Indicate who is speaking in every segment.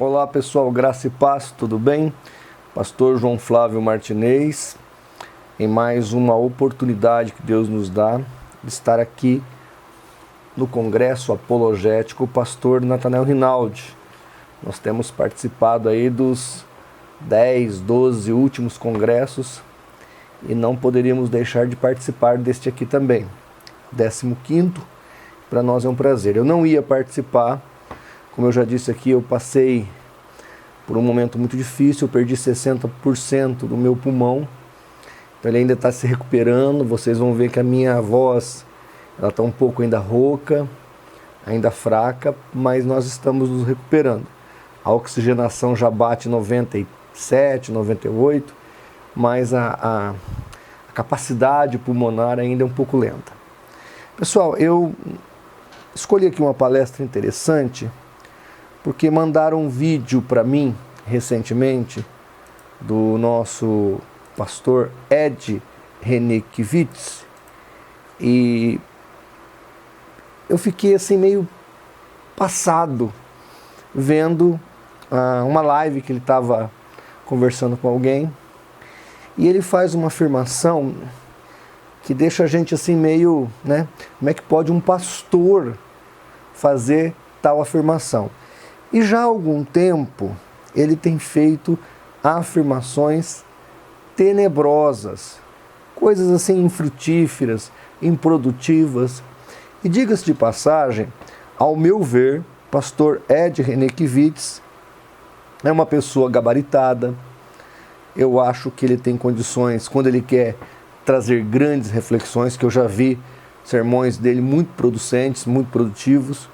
Speaker 1: Olá pessoal, graça e paz, tudo bem? Pastor João Flávio Martinez, em mais uma oportunidade que Deus nos dá de estar aqui no Congresso Apologético Pastor Natanael Rinaldi. Nós temos participado aí dos 10, 12 últimos congressos e não poderíamos deixar de participar deste aqui também. 15º, para nós é um prazer. Eu não ia participar, como eu já disse aqui, eu passei por um momento muito difícil, eu perdi 60% do meu pulmão, então ele ainda está se recuperando. Vocês vão ver que a minha voz está um pouco ainda rouca, ainda fraca, mas nós estamos nos recuperando. A oxigenação já bate 97, 98, mas a capacidade pulmonar ainda é um pouco lenta. Pessoal, eu escolhi aqui uma palestra interessante, porque mandaram um vídeo para mim recentemente do nosso pastor Ed Renikiewicz, e eu fiquei assim meio passado vendo uma live que ele estava conversando com alguém, e ele faz uma afirmação que deixa a gente assim meio, né? Como é que pode um pastor fazer tal afirmação? E já há algum tempo ele tem feito afirmações tenebrosas, coisas assim infrutíferas, improdutivas. E diga-se de passagem, ao meu ver, pastor Ed Renikiewicz é uma pessoa gabaritada. Eu acho que ele tem condições, quando ele quer trazer grandes reflexões, que eu já vi sermões dele muito producentes, muito produtivos.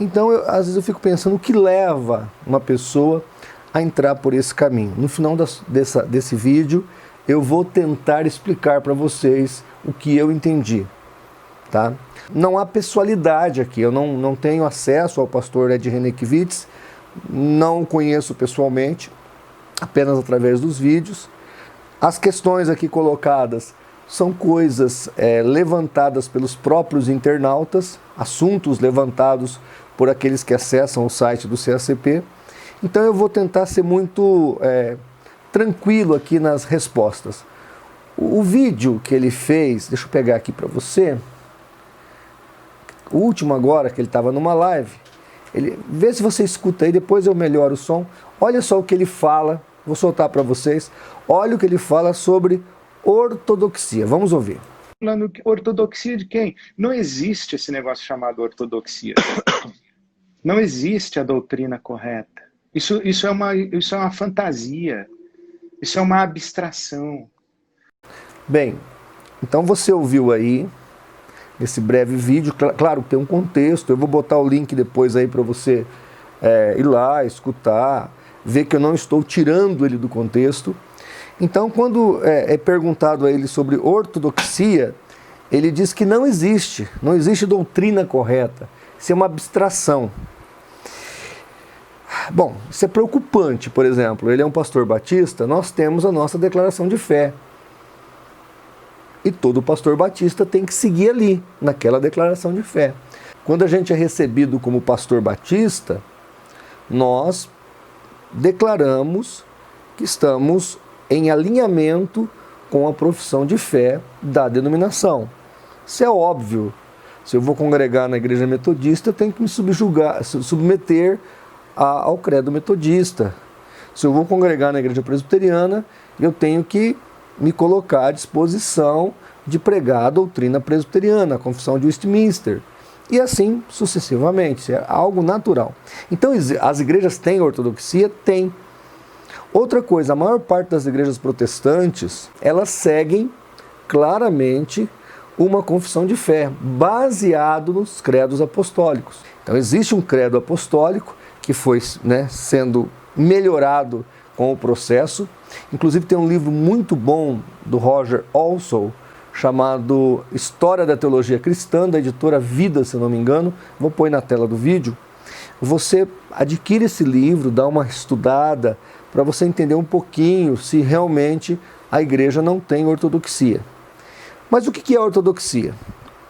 Speaker 1: Então, às vezes eu fico pensando o que leva uma pessoa a entrar por esse caminho. No final desse vídeo, eu vou tentar explicar para vocês o que eu entendi. Tá? Não há pessoalidade aqui, eu não tenho acesso ao pastor Ed Renikiewicz, não o conheço pessoalmente, apenas através dos vídeos. As questões aqui colocadas são coisas levantadas pelos próprios internautas, assuntos levantados por aqueles que acessam o site do CACP. Então eu vou tentar ser muito tranquilo aqui nas respostas. O vídeo que ele fez, deixa eu pegar aqui para você, o último agora, que ele estava numa live, vê se você escuta aí, depois eu melhoro o som. Olha só o que ele fala, vou soltar para vocês. Olha o que ele fala sobre ortodoxia. Vamos ouvir.
Speaker 2: Ortodoxia de quem? Não existe esse negócio chamado ortodoxia. Não existe a doutrina correta. Isso é uma fantasia. Isso é uma abstração.
Speaker 1: Bem, então você ouviu aí esse breve vídeo. Claro que tem um contexto. Eu vou botar o link depois aí para você ir lá, escutar, ver que eu não estou tirando ele do contexto. Então, quando é perguntado a ele sobre ortodoxia, ele diz que não existe doutrina correta. Isso é uma abstração. Bom, isso é preocupante. Por exemplo, ele é um pastor batista, nós temos a nossa declaração de fé. E todo pastor batista tem que seguir ali, naquela declaração de fé. Quando a gente é recebido como pastor batista, nós declaramos que estamos em alinhamento com a profissão de fé da denominação. Isso é óbvio. Se eu vou congregar na igreja metodista, eu tenho que me submeter ao credo metodista. Se eu vou congregar na igreja presbiteriana, eu tenho que me colocar à disposição de pregar a doutrina presbiteriana, a confissão de Westminster. E assim sucessivamente. Isso é algo natural. Então, as igrejas têm ortodoxia? Tem. Outra coisa, a maior parte das igrejas protestantes, elas seguem claramente uma confissão de fé, baseado nos credos apostólicos. Então existe um credo apostólico que foi sendo melhorado com o processo. Inclusive tem um livro muito bom do Roger Olson, chamado História da Teologia Cristã, da editora Vida, se não me engano. Vou pôr na tela do vídeo. Você adquire esse livro, dá uma estudada, para você entender um pouquinho se realmente a igreja não tem ortodoxia. Mas o que é ortodoxia?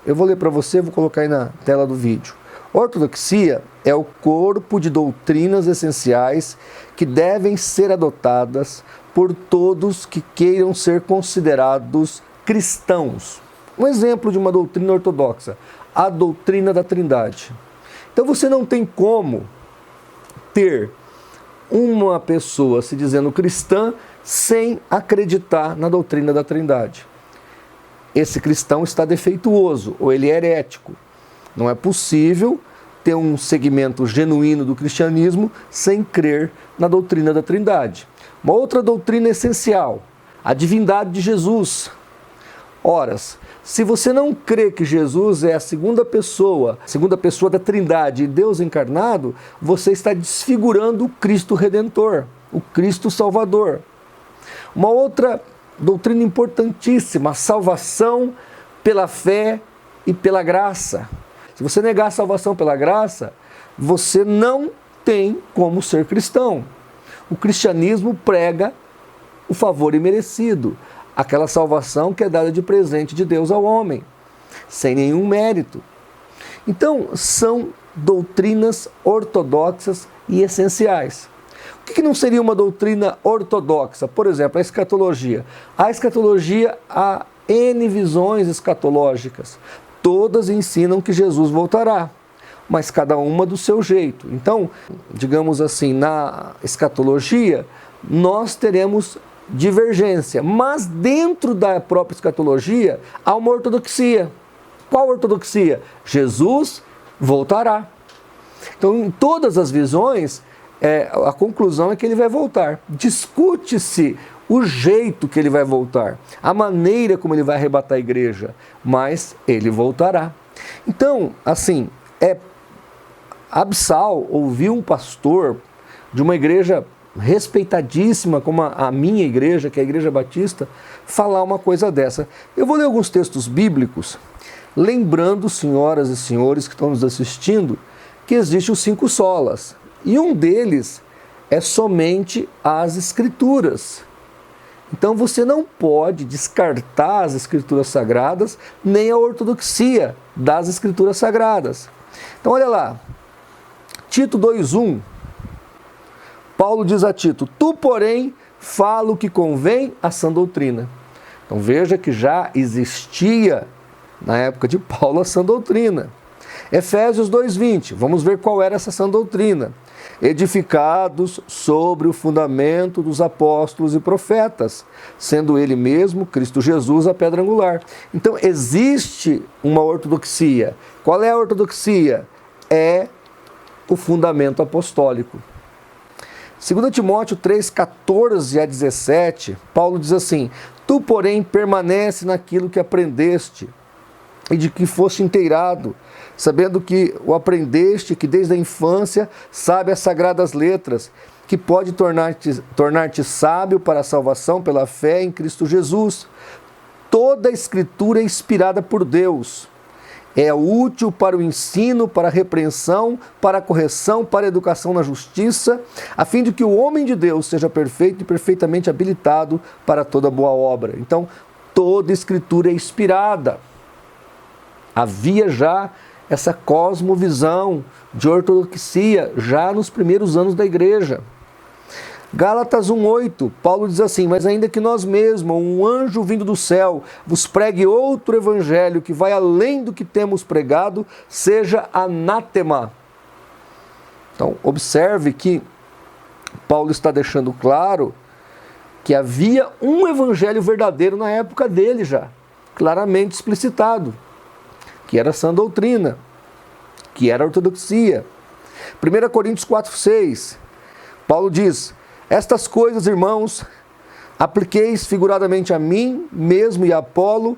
Speaker 1: Eu vou ler para você, vou colocar aí na tela do vídeo. Ortodoxia é o corpo de doutrinas essenciais que devem ser adotadas por todos que queiram ser considerados cristãos. Um exemplo de uma doutrina ortodoxa, a doutrina da Trindade. Então você não tem como ter uma pessoa se dizendo cristã sem acreditar na doutrina da Trindade. Esse cristão está defeituoso ou ele é herético. Não é possível ter um segmento genuíno do cristianismo sem crer na doutrina da Trindade. Uma outra doutrina essencial, a divindade de Jesus. Ora, se você não crê que Jesus é a segunda pessoa da Trindade e Deus encarnado, você está desfigurando o Cristo Redentor, o Cristo Salvador. Uma outra doutrina importantíssima, a salvação pela fé e pela graça. Se você negar a salvação pela graça, você não tem como ser cristão. O cristianismo prega o favor imerecido, aquela salvação que é dada de presente de Deus ao homem, sem nenhum mérito. Então, são doutrinas ortodoxas e essenciais. O que não seria uma doutrina ortodoxa? Por exemplo, a escatologia. A escatologia há N visões escatológicas. Todas ensinam que Jesus voltará, mas cada uma do seu jeito. Então, digamos assim, na escatologia, nós teremos divergência, mas dentro da própria escatologia há uma ortodoxia. Qual ortodoxia? Jesus voltará. Então, em todas as visões, a conclusão é que ele vai voltar. Discute-se o jeito que ele vai voltar, a maneira como ele vai arrebatar a igreja, mas ele voltará. Então, assim, é absal ouvir um pastor de uma igreja respeitadíssima como a minha igreja, que é a Igreja Batista, falar uma coisa dessa. Eu vou ler alguns textos bíblicos, lembrando, senhoras e senhores que estão nos assistindo, que existem os 5 solas, e um deles é somente as Escrituras. Então você não pode descartar as Escrituras Sagradas, nem a ortodoxia das Escrituras Sagradas. Então olha lá, Tito 2:1, Paulo diz a Tito: tu, porém, fala o que convém à sã doutrina. Então veja que já existia, na época de Paulo, a sã doutrina. Efésios 2:20, vamos ver qual era essa sã doutrina. Edificados sobre o fundamento dos apóstolos e profetas, sendo ele mesmo, Cristo Jesus, a pedra angular. Então existe uma ortodoxia. Qual é a ortodoxia? É o fundamento apostólico. 2 Timóteo 3:14-17, Paulo diz assim: tu, porém, permanece naquilo que aprendeste e de que foste inteirado, sabendo que o aprendeste, que desde a infância sabe as sagradas letras, que pode tornar-te sábio para a salvação pela fé em Cristo Jesus. Toda a Escritura é inspirada por Deus. É útil para o ensino, para a repreensão, para a correção, para a educação na justiça, a fim de que o homem de Deus seja perfeito e perfeitamente habilitado para toda boa obra. Então, toda Escritura é inspirada. Havia já essa cosmovisão de ortodoxia já nos primeiros anos da igreja. Gálatas 1:8, Paulo diz assim: mas ainda que nós mesmos, um anjo vindo do céu, vos pregue outro evangelho que vai além do que temos pregado, seja anátema. Então, observe que Paulo está deixando claro que havia um evangelho verdadeiro na época dele já, claramente explicitado, que era a sã doutrina, que era a ortodoxia. 1 Coríntios 4:6, Paulo diz: estas coisas, irmãos, apliqueis figuradamente a mim mesmo e a Apolo,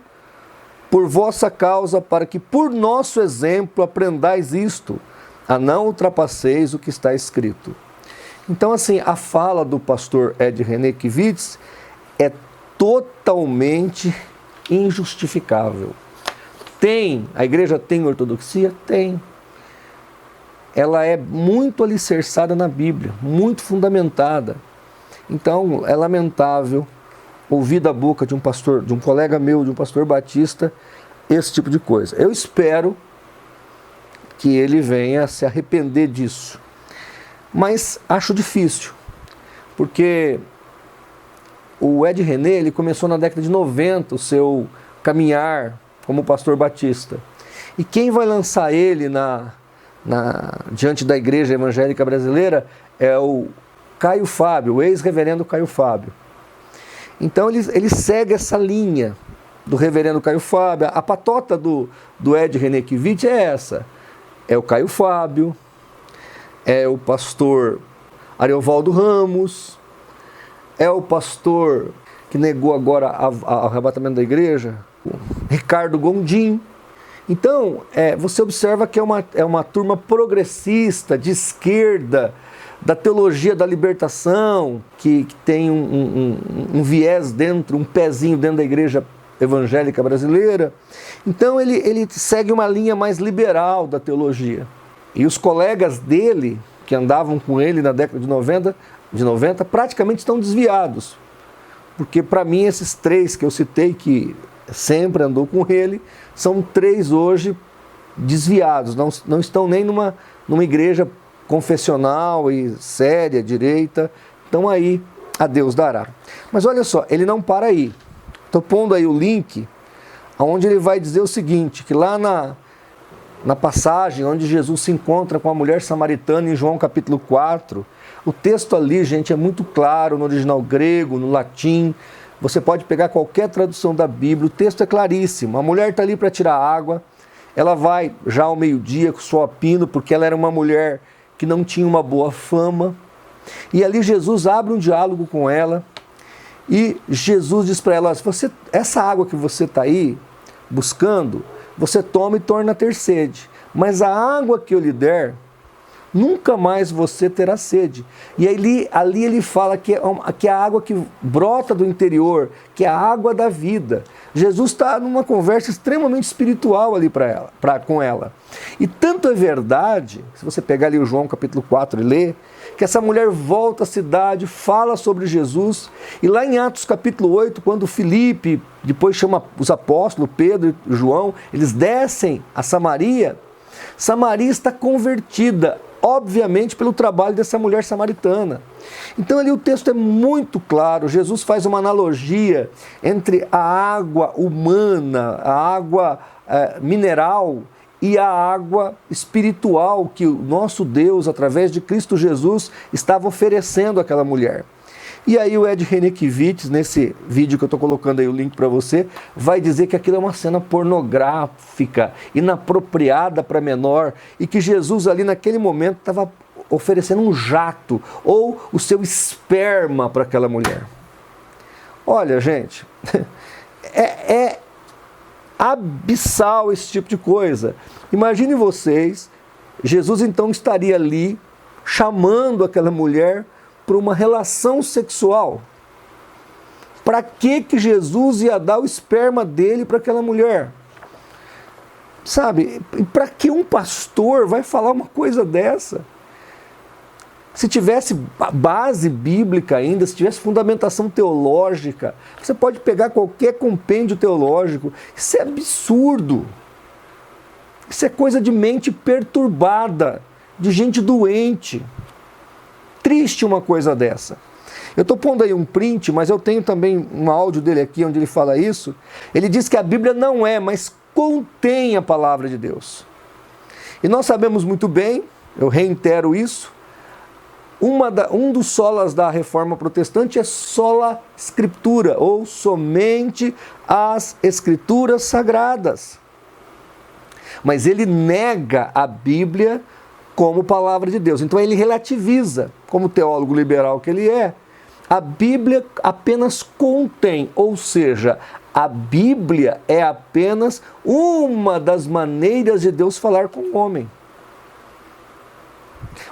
Speaker 1: por vossa causa, para que por nosso exemplo aprendais isto, a não ultrapasseis o que está escrito. Então, assim, a fala do pastor Ed René Kivitz é totalmente injustificável. A igreja tem ortodoxia? Tem. Ela é muito alicerçada na Bíblia, muito fundamentada. Então, é lamentável ouvir da boca de um pastor, de um colega meu, de um pastor batista, esse tipo de coisa. Eu espero que ele venha se arrepender disso. Mas acho difícil, porque o Ed René, ele começou na década de 90 o seu caminhar como pastor batista. E quem vai lançar ele diante da Igreja Evangélica Brasileira é o Caio Fábio, o ex-reverendo Caio Fábio. Então ele segue essa linha do reverendo Caio Fábio. A patota do Ed René Kivitz é essa. É o Caio Fábio, é o pastor Ariovaldo Ramos, é o pastor que negou agora o arrebatamento da igreja, o Ricardo Gondim. Então, você observa que é uma turma progressista, de esquerda, da teologia da libertação, que tem um viés dentro, um pezinho dentro da igreja evangélica brasileira. Então ele segue uma linha mais liberal da teologia. E os colegas dele, que andavam com ele na década de 90 praticamente estão desviados. Porque para mim esses três que eu citei, que sempre andou com ele, são três hoje desviados, não estão nem numa igreja confessional e séria, direita, estão aí, a Deus dará. Mas olha só, ele não para aí. Estou pondo aí o link, onde ele vai dizer o seguinte, que lá na passagem onde Jesus se encontra com a mulher samaritana em João capítulo 4, o texto ali, gente, é muito claro no original grego, no latim. Você pode pegar qualquer tradução da Bíblia, o texto é claríssimo. A mulher está ali para tirar água, ela vai já ao meio-dia com o sol a pino, porque ela era uma mulher que não tinha uma boa fama. E ali Jesus abre um diálogo com ela e Jesus diz para ela, essa água que você está aí buscando, você toma e torna a ter sede. Mas a água que eu lhe der, nunca mais você terá sede. E ali ele fala que é a água que brota do interior, que é a água da vida. Jesus está numa conversa extremamente espiritual ali com ela. E tanto é verdade, se você pegar ali o João capítulo 4 e ler, que essa mulher volta à cidade, fala sobre Jesus, e lá em Atos capítulo 8, quando Filipe, depois chama os apóstolos, Pedro e João, eles descem a Samaria, Samaria está convertida, obviamente pelo trabalho dessa mulher samaritana. Então ali o texto é muito claro, Jesus faz uma analogia entre a água humana, a água mineral e a água espiritual que o nosso Deus, através de Cristo Jesus, estava oferecendo àquela mulher. E aí o Ed René Kivitz, nesse vídeo que eu estou colocando aí o link para você, vai dizer que aquilo é uma cena pornográfica, inapropriada para menor, e que Jesus ali naquele momento estava oferecendo um jato, ou o seu esperma para aquela mulher. Olha, gente, é abissal esse tipo de coisa. Imagine vocês, Jesus então estaria ali, chamando aquela mulher para uma relação sexual. Para que Jesus ia dar o esperma dele para aquela mulher? Sabe, para que um pastor vai falar uma coisa dessa? Se tivesse base bíblica ainda, se tivesse fundamentação teológica, você pode pegar qualquer compêndio teológico. Isso é absurdo. Isso é coisa de mente perturbada, de gente doente. Triste uma coisa dessa. Eu estou pondo aí um print, mas eu tenho também um áudio dele aqui onde ele fala isso. Ele diz que a Bíblia não é, mas contém a palavra de Deus. E nós sabemos muito bem, eu reitero isso, um dos solas da Reforma Protestante é sola Scriptura, ou somente as Escrituras Sagradas. Mas ele nega a Bíblia como palavra de Deus. Então ele relativiza, como teólogo liberal que ele é. A Bíblia apenas contém, ou seja, a Bíblia é apenas uma das maneiras de Deus falar com o homem.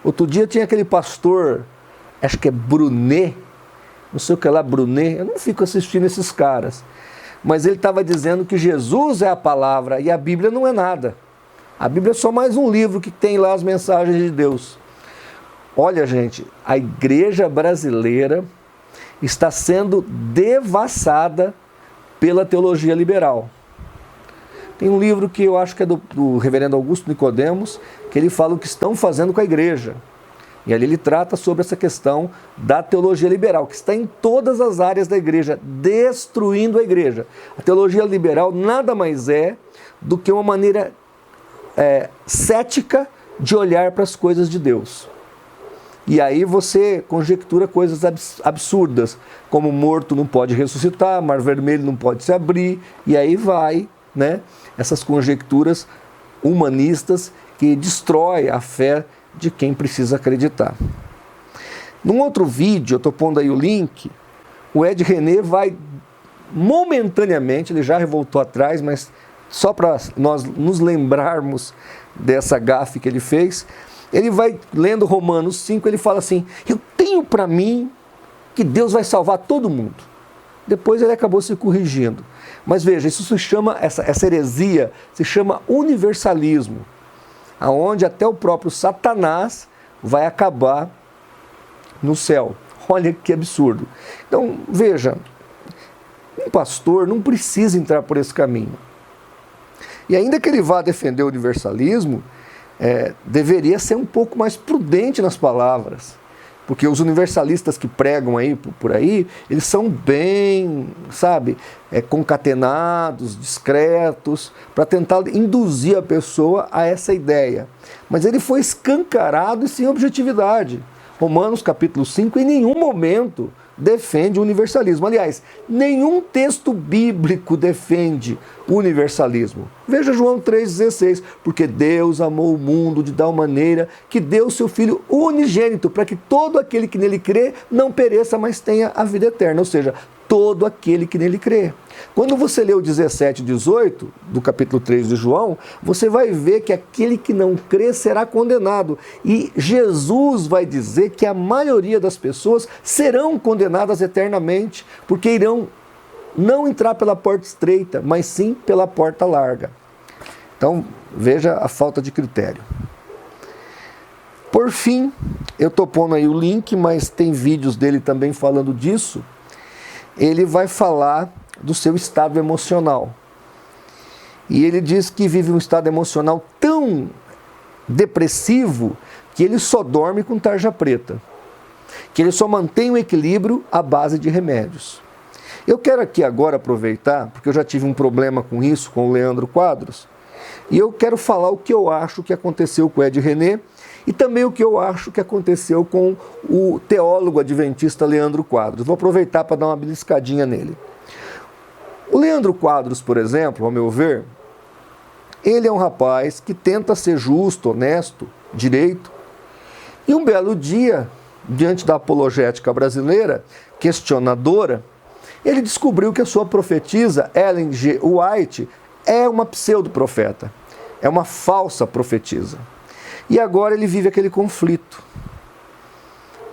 Speaker 1: Outro dia tinha aquele pastor, acho que é Brunet, não sei o que lá, Brunet, eu não fico assistindo esses caras, mas ele estava dizendo que Jesus é a palavra e a Bíblia não é nada. A Bíblia é só mais um livro que tem lá as mensagens de Deus. Olha, gente, a igreja brasileira está sendo devassada pela teologia liberal. Tem um livro que eu acho que é do reverendo Augusto Nicodemos, que ele fala o que estão fazendo com a igreja. E ali ele trata sobre essa questão da teologia liberal, que está em todas as áreas da igreja, destruindo a igreja. A teologia liberal nada mais é do que uma maneira cética de olhar para as coisas de Deus. E aí você conjectura coisas absurdas, como morto não pode ressuscitar, mar vermelho não pode se abrir, e aí vai, né, essas conjecturas humanistas que destrói a fé de quem precisa acreditar. Num outro vídeo, eu estou pondo aí o link, o Ed René vai momentaneamente, ele já revoltou atrás, mas só para nós nos lembrarmos dessa gafe que ele fez, ele vai lendo Romanos 5, ele fala assim, eu tenho para mim que Deus vai salvar todo mundo. Depois ele acabou se corrigindo. Mas veja, isso se chama, essa heresia se chama universalismo, aonde até o próprio Satanás vai acabar no céu. Olha que absurdo. Então, veja, um pastor não precisa entrar por esse caminho. E ainda que ele vá defender o universalismo, deveria ser um pouco mais prudente nas palavras. Porque os universalistas que pregam aí por aí, eles são bem, sabe, concatenados, discretos, para tentar induzir a pessoa a essa ideia. Mas ele foi escancarado e sem objetividade. Romanos capítulo 5 em nenhum momento defende o universalismo. Aliás, nenhum texto bíblico defende o universalismo. Veja João 3,16, porque Deus amou o mundo de tal maneira que deu seu Filho unigênito, para que todo aquele que nele crê não pereça, mas tenha a vida eterna, ou seja, todo aquele que nele crê. Quando você lê o 17 e 18 do capítulo 3 de João, você vai ver que aquele que não crê será condenado. E Jesus vai dizer que a maioria das pessoas serão condenadas eternamente, porque irão não entrar pela porta estreita, mas sim pela porta larga. Então, veja a falta de critério. Por fim, eu estou pondo aí o link, mas tem vídeos dele também falando disso. Ele vai falar do seu estado emocional. E ele diz que vive um estado emocional tão depressivo que ele só dorme com tarja preta. Que ele só mantém o equilíbrio à base de remédios. Eu quero aqui agora aproveitar, porque eu já tive um problema com isso, com o Leandro Quadros, e eu quero falar o que eu acho que aconteceu com o Ed René e também o que eu acho que aconteceu com o teólogo adventista Leandro Quadros. Vou aproveitar para dar uma beliscadinha nele. O Leandro Quadros, por exemplo, ao meu ver, ele é um rapaz que tenta ser justo, honesto, direito, e um belo dia, diante da apologética brasileira, questionadora, ele descobriu que a sua profetisa, Ellen G. White, é uma pseudo-profeta, é uma falsa profetisa. E agora ele vive aquele conflito.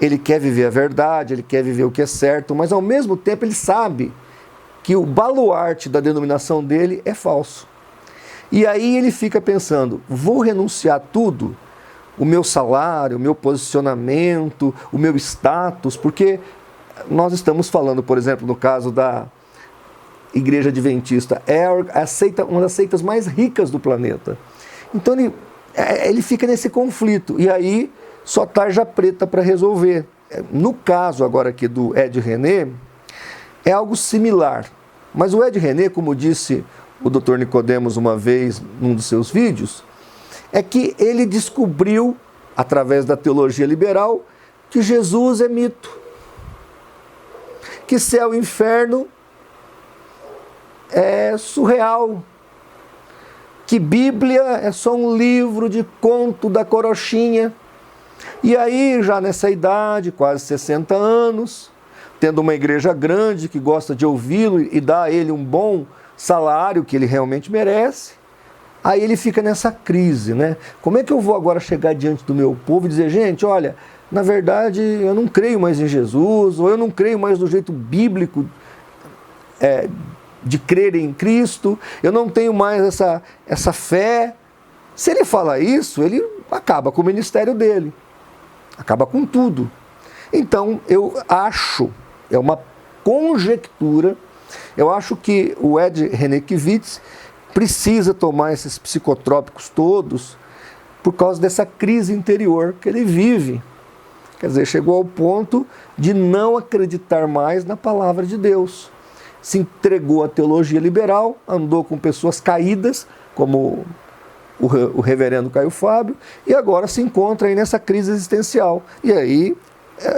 Speaker 1: Ele quer viver a verdade, ele quer viver o que é certo, mas ao mesmo tempo ele sabe que o baluarte da denominação dele é falso. E aí ele fica pensando, vou renunciar tudo, o meu salário, o meu posicionamento, o meu status, porque nós estamos falando, por exemplo, no caso da Igreja Adventista, é uma das seitas mais ricas do planeta. Então ele fica nesse conflito, e aí só tarja preta para resolver. No caso agora aqui do Ed René, é algo similar. Mas o Ed René, como disse o Dr. Nicodemos uma vez num dos seus vídeos, é que ele descobriu, através da teologia liberal, que Jesus é mito. Que céu e inferno é surreal. Que Bíblia é só um livro de conto da carochinha. E aí, já nessa idade, quase 60 anos, tendo uma igreja grande que gosta de ouvi-lo e dá a ele um bom salário que ele realmente merece, aí ele fica nessa crise, né? Como é que eu vou agora chegar diante do meu povo e dizer, gente, olha, na verdade eu não creio mais em Jesus, ou eu não creio mais no jeito bíblico de crer em Cristo, eu não tenho mais essa fé. Se ele fala isso, ele acaba com o ministério dele, acaba com tudo. Então eu acho, é uma conjectura, eu acho que o Ed René Kivitz precisa tomar esses psicotrópicos todos por causa dessa crise interior que ele vive. Quer dizer, chegou ao ponto de não acreditar mais na palavra de Deus. Se entregou à teologia liberal, andou com pessoas caídas, como o reverendo Caio Fábio, e agora se encontra aí nessa crise existencial. E aí,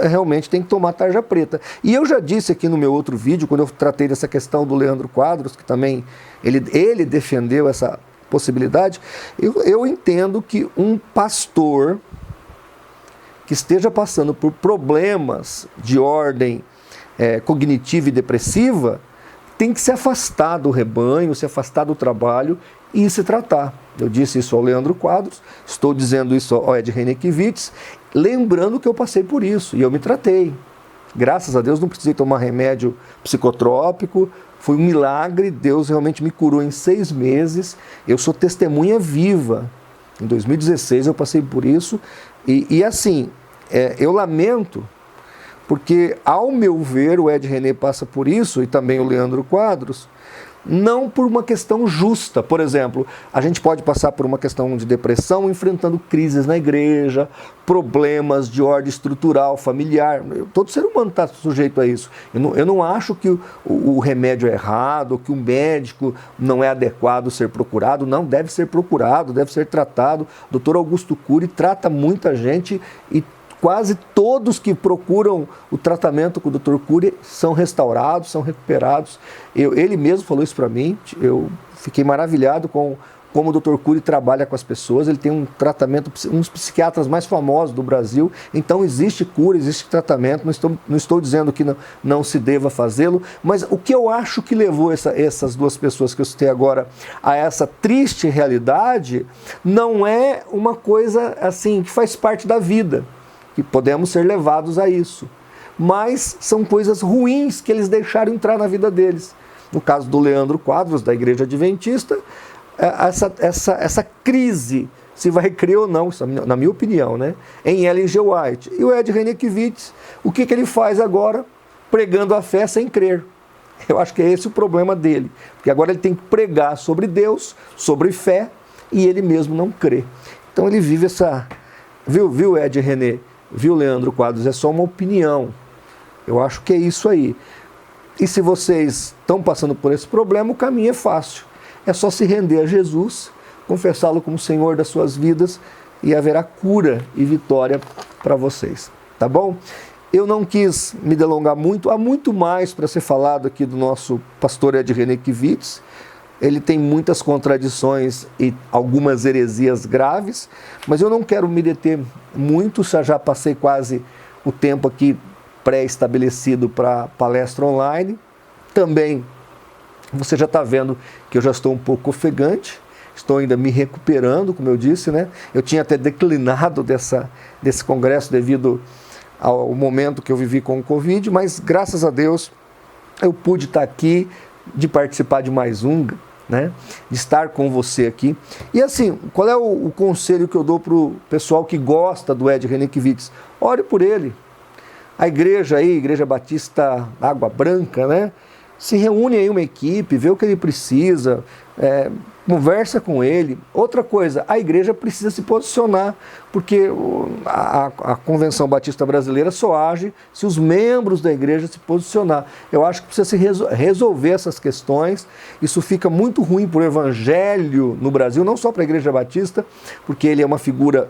Speaker 1: realmente tem que tomar tarja preta. E eu já disse aqui no meu outro vídeo, quando eu tratei dessa questão do Leandro Quadros, que também ele defendeu essa possibilidade, eu entendo que um pastor que esteja passando por problemas de ordem cognitiva e depressiva, tem que se afastar do rebanho, se afastar do trabalho e se tratar. Eu disse isso ao Leandro Quadros, estou dizendo isso ao Ed Renekiewicz, lembrando que eu passei por isso e eu me tratei. Graças a Deus não precisei tomar remédio psicotrópico, foi um milagre, Deus realmente me curou em 6 meses, eu sou testemunha viva. Em 2016 eu passei por isso e assim, eu lamento, porque ao meu ver o Ed René passa por isso e também o Leandro Quadros, não por uma questão justa. Por exemplo, a gente pode passar por uma questão de depressão enfrentando crises na igreja, problemas de ordem estrutural, familiar. Todo ser humano está sujeito a isso. Eu não acho que o remédio é errado, que o médico não é adequado ser procurado. Não, deve ser procurado, deve ser tratado. O Dr. Augusto Cury trata muita gente e quase todos que procuram o tratamento com o Dr. Cury são restaurados, são recuperados. Ele mesmo falou isso para mim, eu fiquei maravilhado com como o Dr. Cury trabalha com as pessoas. Ele tem um tratamento, um dos psiquiatras mais famosos do Brasil, então existe cura, existe tratamento, não estou dizendo que não se deva fazê-lo, mas o que eu acho que levou essas duas pessoas que eu citei agora a essa triste realidade, não é uma coisa assim que faz parte da vida, que podemos ser levados a isso, mas são coisas ruins que eles deixaram entrar na vida deles. No caso do Leandro Quadros, da Igreja Adventista, essa crise, se vai crer ou não, isso na minha opinião, né, em Ellen G. White. E o Ed Renekiewicz, o que ele faz agora? Pregando a fé sem crer. Eu acho que é esse o problema dele, porque agora ele tem que pregar sobre Deus, sobre fé, e ele mesmo não crê. Então ele vive essa... Viu, Ed René? Viu, Leandro Quadros? É só uma opinião. Eu acho que é isso aí. E se vocês estão passando por esse problema, o caminho é fácil. É só se render a Jesus, confessá-lo como Senhor das suas vidas e haverá cura e vitória para vocês. Tá bom? Eu não quis me delongar muito. Há muito mais para ser falado aqui do nosso pastor Ed Renekiewicz. Ele tem muitas contradições e algumas heresias graves, mas eu não quero me deter muito, já passei quase o tempo aqui pré-estabelecido para palestra online. Também você já está vendo que eu já estou um pouco ofegante, estou ainda me recuperando, como eu disse, né? Eu tinha até declinado desse congresso devido ao momento que eu vivi com o Covid, mas graças a Deus eu pude estar aqui, de participar de mais um, né, de estar com você aqui. E assim, qual é o conselho que eu dou para o pessoal que gosta do Ed Renekiewicz? Ore por ele. A igreja aí, Igreja Batista Água Branca, né, se reúne aí uma equipe, vê o que ele precisa, conversa com ele. Outra coisa, a igreja precisa se posicionar, porque a Convenção Batista Brasileira só age se os membros da igreja se posicionar. Eu acho que precisa se resolver essas questões. Isso fica muito ruim para o evangelho no Brasil, não só para a Igreja Batista, porque ele é uma figura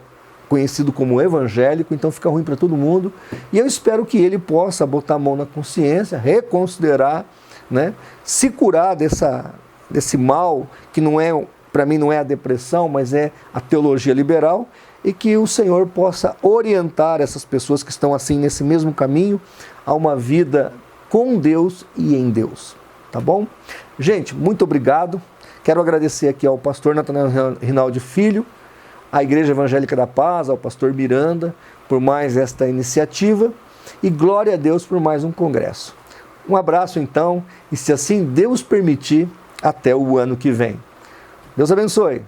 Speaker 1: conhecido como evangélico, então fica ruim para todo mundo. E eu espero que ele possa botar a mão na consciência, reconsiderar, né, se curar desse mal, que não é, para mim não é a depressão, mas é a teologia liberal, e que o Senhor possa orientar essas pessoas que estão assim nesse mesmo caminho a uma vida com Deus e em Deus. Tá bom? Gente, muito obrigado. Quero agradecer aqui ao pastor Natanael Rinaldi Filho, à Igreja Evangélica da Paz, ao pastor Miranda, por mais esta iniciativa, e glória a Deus por mais um congresso. Um abraço então, e se assim Deus permitir, até o ano que vem. Deus abençoe.